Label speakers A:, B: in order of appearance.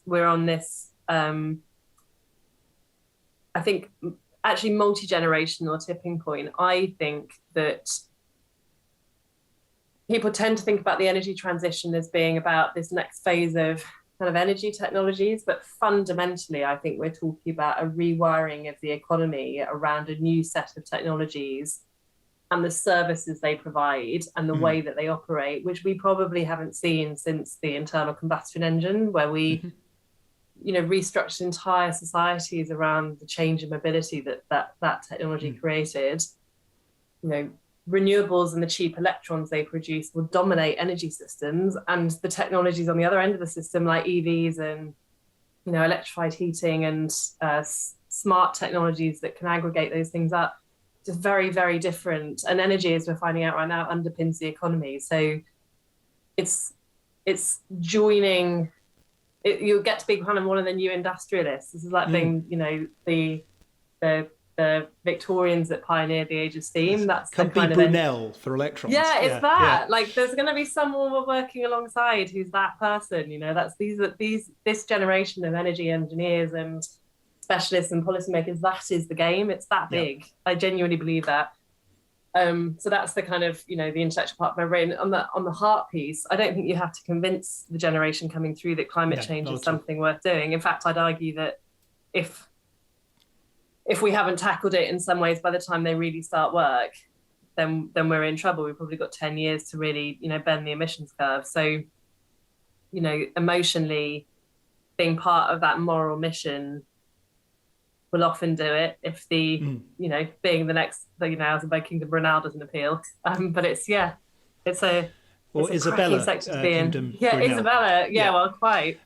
A: we're on this, I think, actually multi-generational tipping point. I think that people tend to think about the energy transition as being about this next phase of kind of energy technologies, but fundamentally, I think we're talking about a rewiring of the economy around a new set of technologies and the services they provide and the way that they operate, which we probably haven't seen since the internal combustion engine, where we, restructured entire societies around the change in mobility that technology created. Renewables and the cheap electrons they produce will dominate energy systems, and the technologies on the other end of the system, like EVs and electrified heating and smart technologies that can aggregate those things up, just very, very different. And energy, as we're finding out right now, underpins the economy. So it's joining. You'll get to be kind of one of the new industrialists. This is like being, the Victorians that pioneered the age of steam. That's
B: Come
A: the kind
B: be
A: of
B: Brunel for electrons.
A: Yeah, it's that. Yeah. Like, there's going to be someone we're working alongside who's that person. That's this generation of energy engineers and specialists and policymakers. That is the game. It's that big. I genuinely believe that. So that's the kind of the intellectual part of my brain. On the heart piece, I don't think you have to convince the generation coming through that climate change is something worth doing. In fact, I'd argue that if we haven't tackled it in some ways by the time they really start work, then we're in trouble. We've probably got 10 years to really, bend the emissions curve. So, emotionally being part of that moral mission will often do it if the, being the next, as by Kingdom Brunel doesn't appeal. But it's a
B: Isabella
A: sector to be in.
B: Brunel.
A: Isabella, well, quite.